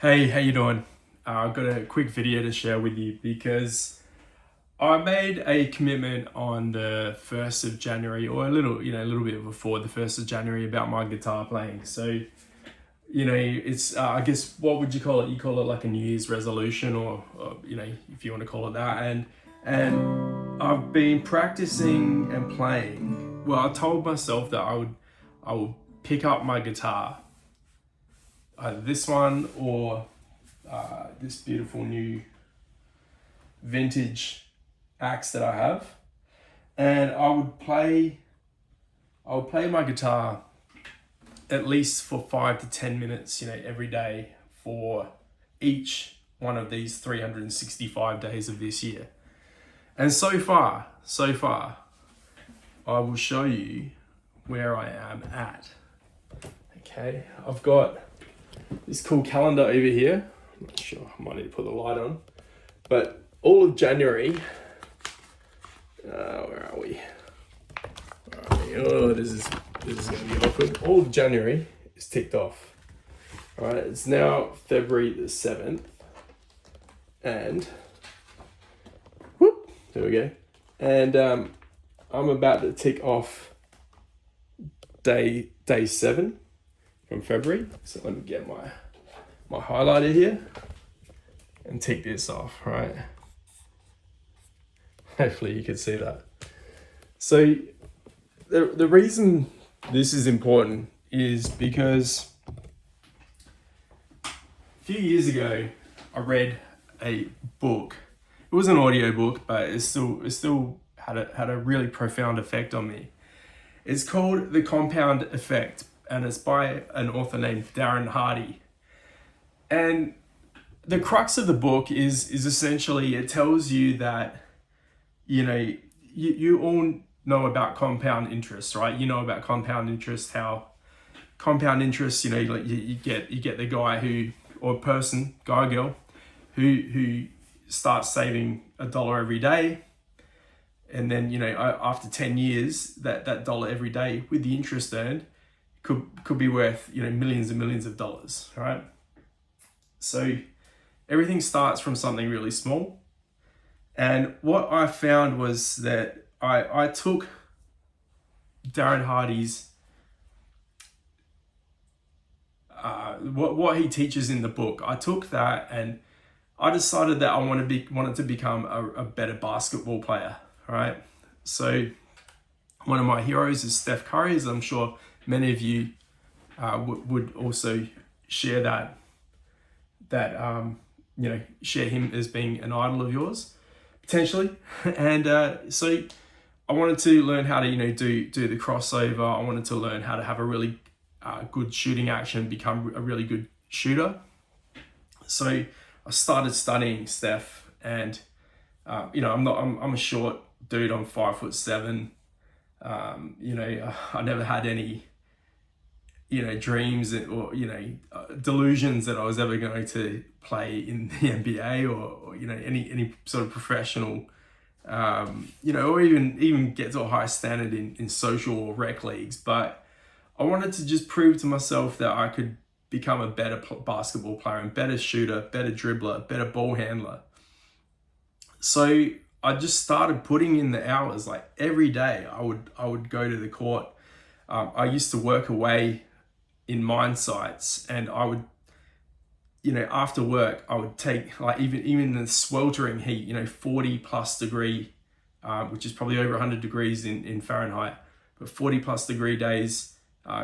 Hey, how you doing? I've got a quick video to share with you because I made a commitment on the 1st of January, or a little bit before the 1st of January, about my guitar playing. So, it's, I guess, what would you call it? You call it like a New Year's resolution, or if you want to call it that. And I've been practicing and playing. Well, I told myself that I would pick up my guitar, either this one or this beautiful new vintage axe that I have, and I would play my guitar at least for 5 to 10 minutes, every day for each one of these 365 days of this year. And so far, I will show you where I am at. Okay, I've got this cool calendar over here. I'm not sure, I might need to put the light on. But all of January, where are we? Oh, this is going to be awkward. All of January is ticked off. All right, it's now February the 7th. And, whoop, there we go. And I'm about to tick off day 7 from February. So let me get my highlighter here and tick this off, right? Hopefully you can see that. So the reason this is important is because a few years ago I read a book. It was an audio book, but it still had a really profound effect on me. It's called The Compound Effect, and it's by an author named Darren Hardy. And the crux of the book is essentially, it tells you that, you all know about compound interest, right? You know about compound interest, how compound interest, like you get the guy or person, guy or girl, who starts saving $1 every day. And then, after 10 years, that dollar every day with the interest earned could be worth, millions and millions of dollars, right? So everything starts from something really small. And what I found was that I took Darren Hardy's, what he teaches in the book. I took that and I decided that I wanted to become a better basketball player, right? So one of my heroes is Steph Curry, as I'm sure many of you would also share share him as being an idol of yours, potentially. And so I wanted to learn how to, do the crossover. I wanted to learn how to have a really good shooting action, become a really good shooter. So I started studying Steph, and I'm a short dude. I'm 5'7". I never had any dreams or delusions that I was ever going to play in the NBA or any sort of professional or even get to a high standard in social or rec leagues. But I wanted to just prove to myself that I could become a better basketball player and better shooter, better dribbler, better ball handler. So I just started putting in the hours. Like every day I would go to the court. I used to work away in mine sites, and I would, after work, I would take, like, even the sweltering heat, 40 plus degree, which is probably over 100 degrees in Fahrenheit, but 40 plus degree days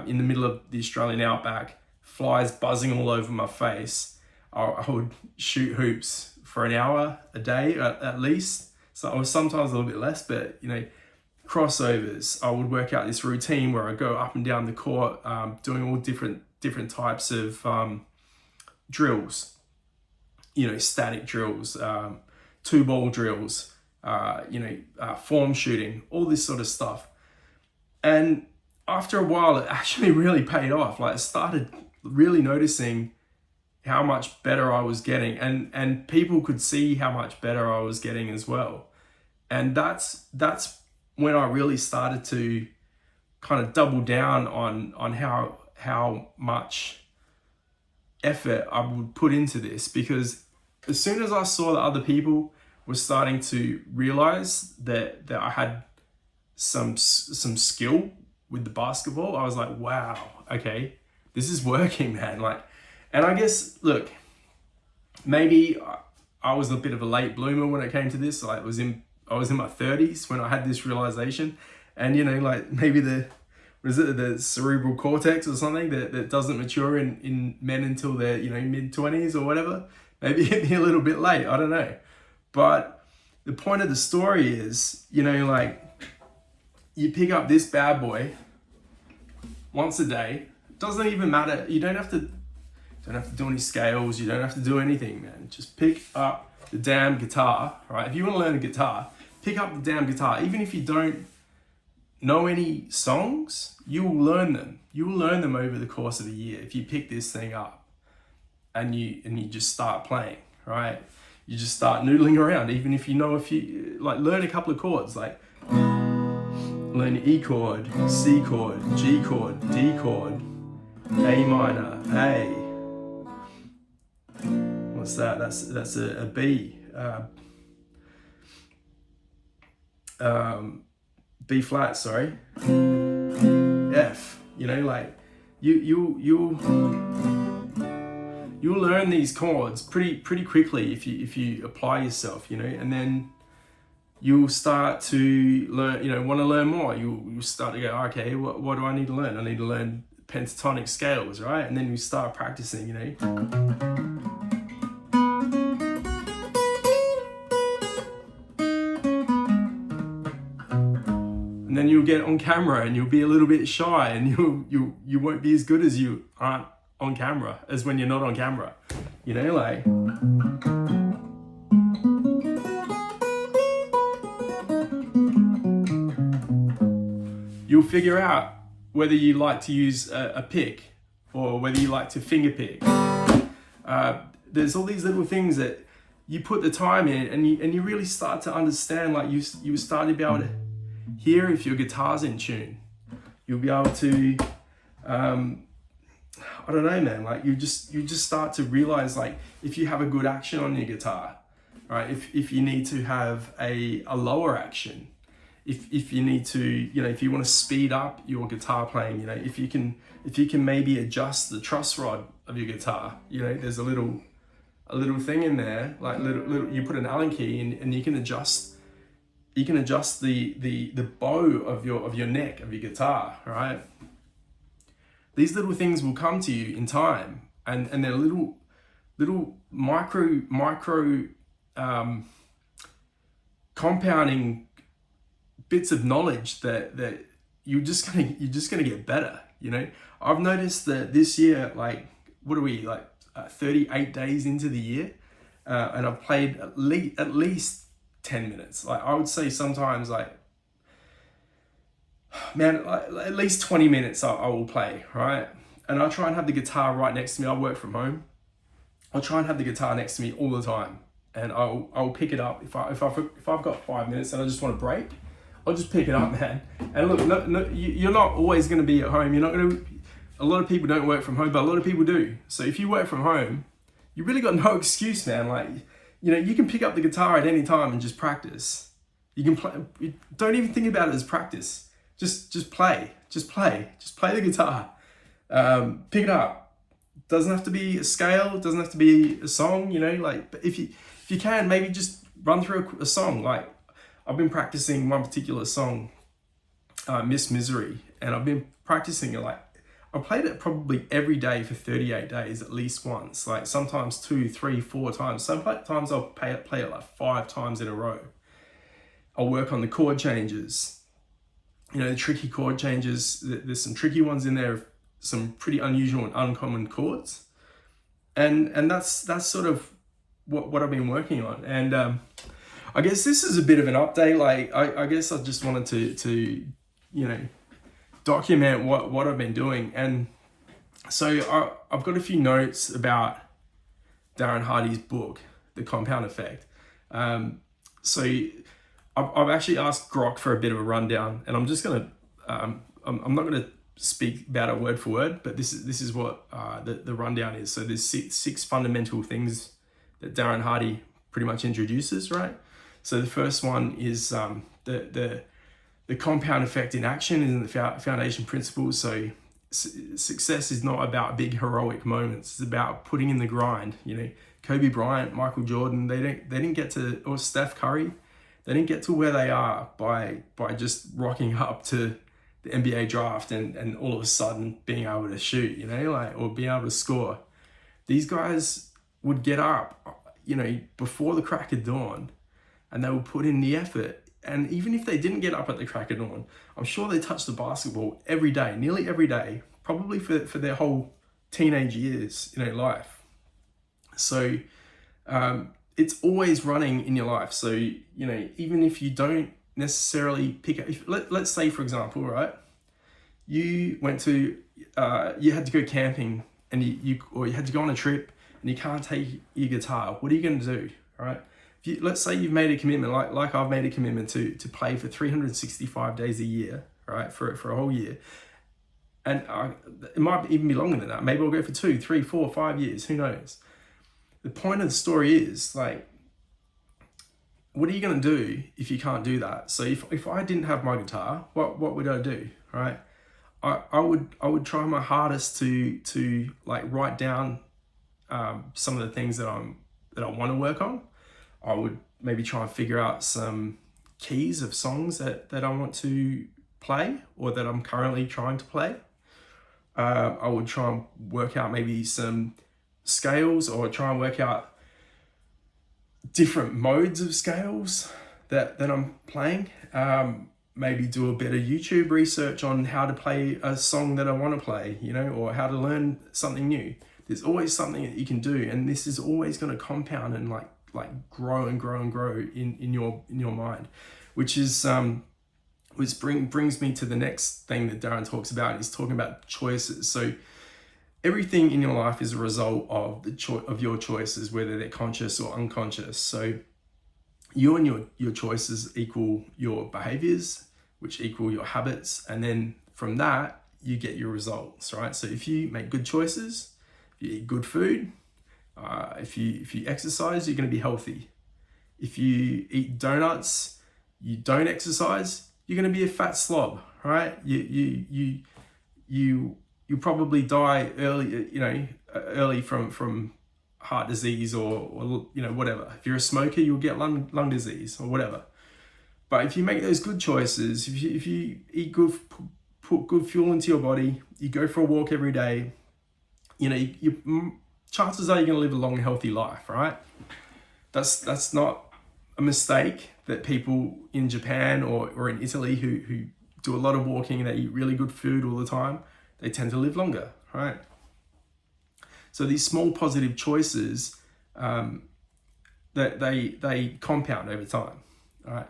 in the middle of the Australian outback, flies buzzing all over my face. I would shoot hoops for an hour a day at least. So I was sometimes a little bit less, but crossovers. I would work out this routine where I go up and down the court, doing all different types of drills, static drills, 2-ball drills, form shooting, all this sort of stuff. And after a while, it actually really paid off. Like I started really noticing how much better I was getting, and people could see how much better I was getting as well. And that's when I really started to kind of double down on how much effort I would put into this, because as soon as I saw that other people were starting to realize that I had some skill with the basketball, I was like, wow, okay, this is working, man. Like, and I guess, look, maybe I was a bit of a late bloomer when it came to this. Like, I was in my 30s when I had this realization, and like maybe the cerebral cortex or something that doesn't mature in men until they're mid-20s or whatever. Maybe it hit me a little bit late, I don't know. But the point of the story is, like, you pick up this bad boy once a day. It doesn't even matter. You don't have to do any scales. You don't have to do anything, man. Just pick up the damn guitar, right? If you want to learn a guitar, pick up the damn guitar. Even if you don't know any songs, you will learn them. You will learn them over the course of a year if you pick this thing up and you just start playing, right? You just start noodling around. Even if you know learn a couple of chords, like learn E chord, C chord, G chord, D chord, A minor, A. What's that? That's a B. B flat, sorry. F. Like you'll learn these chords pretty quickly if you apply yourself, and then you'll start to learn, want to learn more. You'll start to go, okay, what do I need to learn? I need to learn pentatonic scales, right? And then you start practicing, And then you'll get on camera and you'll be a little bit shy, and you won't be as good as you aren't on camera as when you're not on camera, like. You'll figure out whether you like to use a pick or whether you like to finger pick. There's all these little things that you put the time in, and you really start to understand. Like you start to be able to hear if your guitar's in tune. You'll be able to, I don't know, man. Like you just start to realize, like, if you have a good action on your guitar, right? If you need to have a lower action. If you need to, if you want to speed up your guitar playing, if you can maybe adjust the truss rod of your guitar, there's a little thing in there, like little you put an Allen key in, and you can adjust the bow of your neck of your guitar, right? These little things will come to you in time, and they're little micro compounding bits of knowledge that you're just gonna get better. I've noticed that this year, like, what are we, like 38 days into the year, and I've played at least 10 minutes. Like, I would say sometimes, like, man, like, at least 20 minutes I will play, right? And I try and have the guitar right next to me. I work from home. I'll try and have the guitar next to me all the time, and I'll pick it up if I've got 5 minutes and I just want to break. I'll just pick it up, man. And look, no, you're not always going to be at home. You're not going to. A lot of people don't work from home, but a lot of people do. So if you work from home, you really got no excuse, man. Like, you can pick up the guitar at any time and just practice. You can play. Don't even think about it as practice. Just play. Just play the guitar. Pick it up. Doesn't have to be a scale. Doesn't have to be a song. Like, but if you can, maybe just run through a song. Like, I've been practicing one particular song, Miss Misery, and I've been practicing it, like, I played it probably every day for 38 days at least once, like sometimes 2, 3, 4 times. Sometimes I'll play it like 5 times in a row. I'll work on the chord changes, the tricky chord changes. There's some tricky ones in there, some pretty unusual and uncommon chords. And that's sort of what I've been working on. And I guess this is a bit of an update. Like, I guess I just wanted to document what I've been doing. And so I've got a few notes about Darren Hardy's book, The Compound Effect. So I've actually asked Grok for a bit of a rundown, and I'm just gonna I'm not gonna speak about it word for word, but this is what the rundown is. So there's six fundamental things that Darren Hardy pretty much introduces, right? So the first one is the compound effect in action and the foundation principles. So success is not about big heroic moments. It's about putting in the grind. Kobe Bryant, Michael Jordan, they didn't get to, or Steph Curry, they didn't get to where they are by just rocking up to the NBA draft and all of a sudden being able to shoot, or being able to score. These guys would get up, before the crack of dawn, and they would put in the effort. And even if they didn't get up at the crack of dawn, I'm sure they touched the basketball every day, nearly every day, probably for their whole teenage years, life. So it's always running in your life. So, even if you don't necessarily pick up, let's say, for example, right, you went to, you had to go camping and you had to go on a trip and you can't take your guitar. What are you going to do, right? Let's say you've made a commitment, like I've made a commitment to play for 365 days a year, right, for a whole year. And it might even be longer than that. Maybe I'll go for 2, 3, 4, 5 years, who knows? The point of the story is, what are you going to do if you can't do that? So if I didn't have my guitar, what would I do, right? I would try my hardest to write down some of the things that I want to work on. I would maybe try and figure out some keys of songs that I want to play or that I'm currently trying to play. I would try and work out maybe some scales, or try and work out different modes of scales that I'm playing. Maybe do a bit of YouTube research on how to play a song that I want to play, or how to learn something new. There's always something that you can do, and this is always going to compound and grow and grow and grow in your mind, which brings me to the next thing that Darren talks about. He's talking about choices. So everything in your life is a result of of your choices, whether they're conscious or unconscious. So you and your choices equal your behaviors, which equal your habits, and then from that you get your results, right? So if you make good choices, if you eat good food, if you exercise, you're going to be healthy. If you eat donuts, you don't exercise, you're going to be a fat slob, right? You'll probably die early from heart disease or whatever. If you're a smoker, you'll get lung disease or whatever. But if you make those good choices, if you eat good, put good fuel into your body, you go for a walk every day, chances are you're going to live a long, healthy life, right? That's not a mistake that people in Japan or in Italy who do a lot of walking and they eat really good food all the time, they tend to live longer, right? So these small positive choices, that they compound over time, right?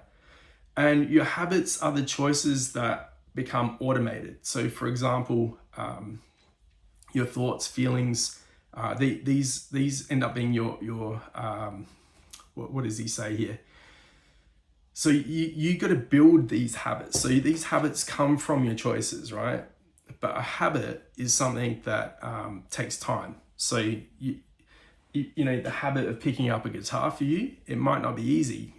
And your habits are the choices that become automated. So for example, your thoughts, feelings, these end up being your what does he say here? So you got to build these habits. So these habits come from your choices, right? But a habit is something that takes time. So the habit of picking up a guitar for you, it might not be easy,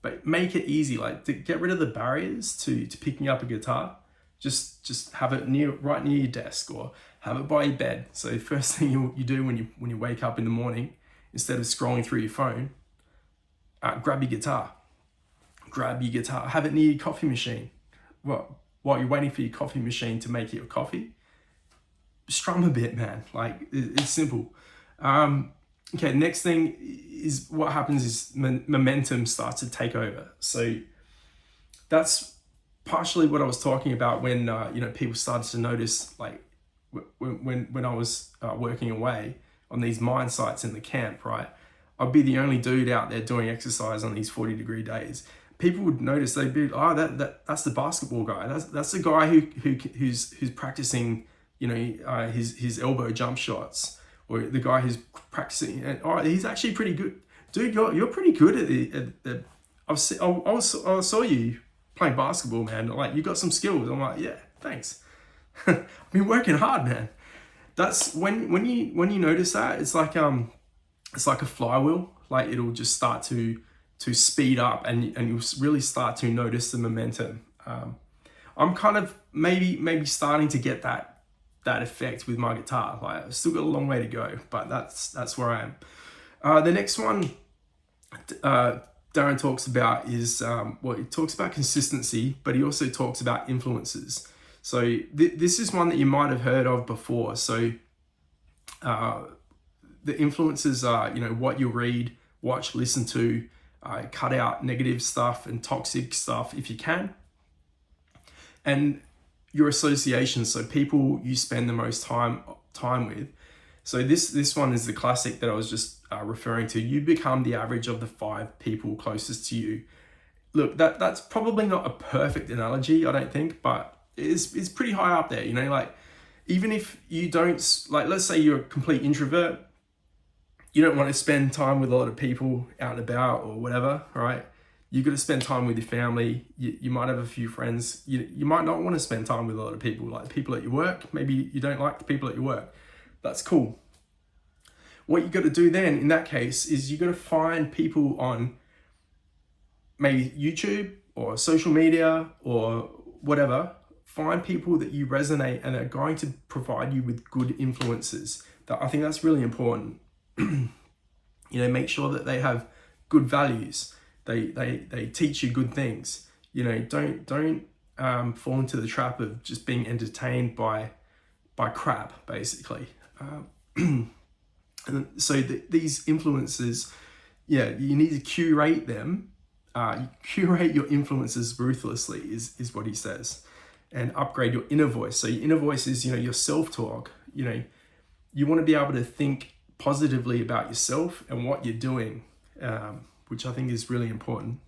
but make it easy. To get rid of the barriers to picking up a guitar. Just have it right near your desk, or have it by your bed. So first thing you do when you wake up in the morning, instead of scrolling through your phone, grab your guitar. Have it near your coffee machine. While you're waiting for your coffee machine to make your coffee, strum a bit, man. It's simple. Okay, next thing is what happens is momentum starts to take over. So that's partially what I was talking about when people started to notice, when I was working away on these mine sites in the camp, right? I'd be the only dude out there doing exercise on these 40-degree days. People would notice. They'd be, that's the basketball guy. That's the guy who's practicing, his elbow jump shots, or the guy who's practicing. And he's actually pretty good, dude. You're pretty good at I saw you playing basketball, man. You got some skills. I'm like, yeah, thanks. I've been working hard, man. That's when you notice that, it's like a flywheel. Like it'll just start to speed up, and you'll really start to notice the momentum. I'm kind of maybe starting to get that effect with my guitar. Like I've still got a long way to go, but that's where I am. The next one Darren talks about is he talks about consistency, but he also talks about influences. So this is one that you might have heard of before. So the influences are, what you read, watch, listen to, cut out negative stuff and toxic stuff if you can. And your associations, so people you spend the most time with. So this one is the classic that I was just referring to. You become the average of the 5 people closest to you. Look, that's probably not a perfect analogy, I don't think, but it's pretty high up there. Like even if you don't, like, let's say you're a complete introvert, you don't want to spend time with a lot of people out and about or whatever, right? You've got to spend time with your family. You might have a few friends. You might not want to spend time with a lot of people, like people at your work. Maybe you don't like the people at your work. That's cool. What you got to do then, in that case, is you got to find people on maybe YouTube or social media or whatever. Find people that you resonate and are going to provide you with good influences. I think that's really important. Make sure that they have good values. They teach you good things. Don't fall into the trap of just being entertained by crap, basically. And so these influences, you need to curate them. You curate your influences ruthlessly is what he says, and upgrade your inner voice. So your inner voice is, your self-talk. You want to be able to think positively about yourself and what you're doing, which I think is really important.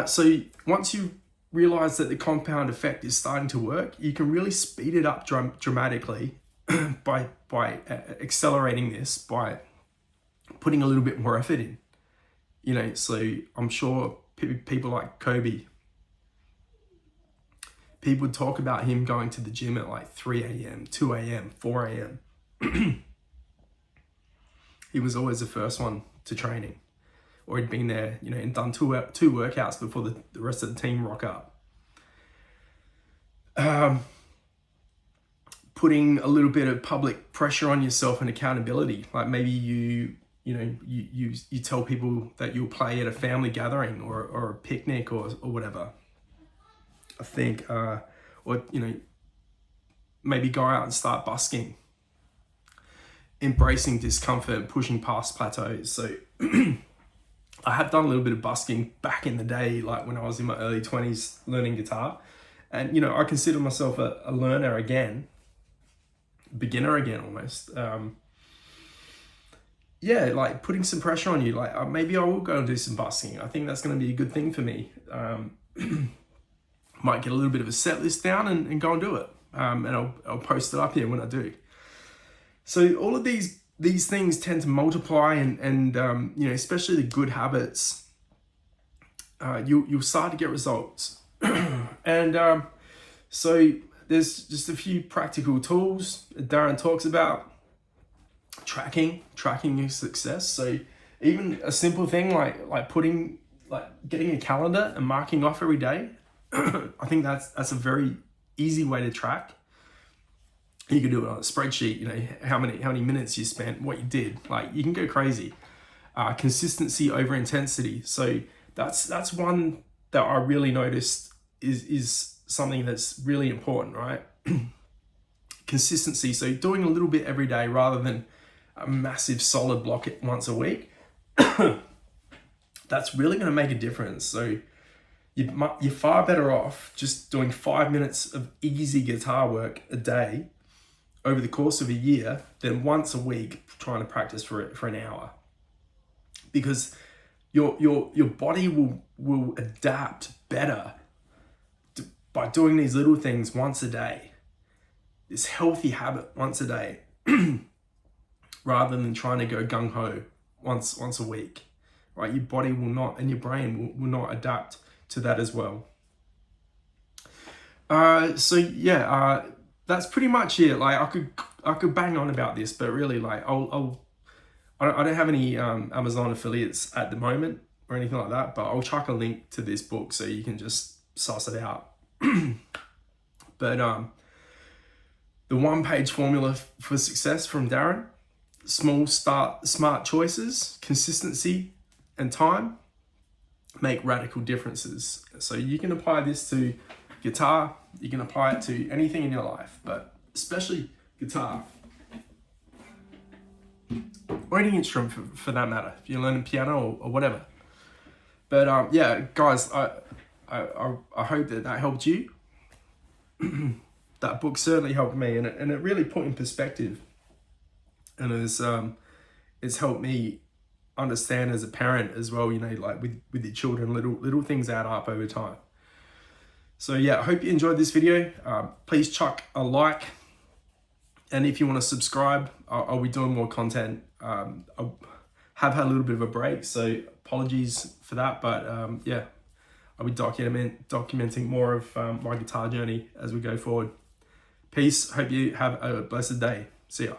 So once you realize that the compound effect is starting to work, you can really speed it up dramatically by accelerating this, by putting a little bit more effort in. So I'm sure people like Kobe, people would talk about him going to the gym at like 3 a.m., 2 a.m., 4 a.m. He was always the first one to training, or he'd been there, and done two workouts before the rest of the team rock up. Putting a little bit of public pressure on yourself and accountability, like maybe you tell people that you'll play at a family gathering or a picnic or whatever. I think, maybe go out and start busking. Embracing discomfort and pushing past plateaus. So I have done a little bit of busking back in the day, like when I was in my early 20s learning guitar. And, I consider myself a learner again, beginner again almost. Like putting some pressure on you. Like maybe I will go and do some busking. I think that's going to be a good thing for me. Might get a little bit of a set list down and go and do it. And I'll post it up here when I do. So all of these things tend to multiply, and especially the good habits, you'll start to get results. And so there's just a few practical tools that Darren talks about. Tracking your success. So even a simple thing like getting a calendar and marking off every day. I think that's a very easy way to track. You can do it on a spreadsheet, how many minutes you spent, what you did. Like you can go crazy. Consistency over intensity. So that's one that I really noticed is something that's really important, right? Consistency. So doing a little bit every day rather than a massive solid block once a week. That's really going to make a difference. So you're far better off just doing 5 minutes of easy guitar work a day over the course of a year than once a week trying to practice for an hour. Because your body will adapt better by doing these little things once a day. This healthy habit once a day, rather than trying to go gung-ho once a week, right? Your body will not, and your brain will not adapt to that as well. So yeah, that's pretty much it. Like I could bang on about this, but really, like I don't have any Amazon affiliates at the moment or anything like that. But I'll chuck a link to this book so you can just suss it out. But the one-page formula for success from Darren: smart choices, consistency, and time make radical differences. So you can apply this to guitar, you can apply it to anything in your life, but especially guitar or any instrument for that matter, if you're learning piano or whatever. But yeah, guys, I hope that helped you. That book certainly helped me, and it really put in perspective, and it's helped me understand as a parent as well, you know, like with your children, little things add up over time. So yeah, I hope you enjoyed this video. Please chuck a like, and if you want to subscribe, I'll be doing more content. I have had a little bit of a break, so apologies for that, but yeah, I'll be documenting more of my guitar journey as we go forward. Peace. Hope you have a blessed day. See ya.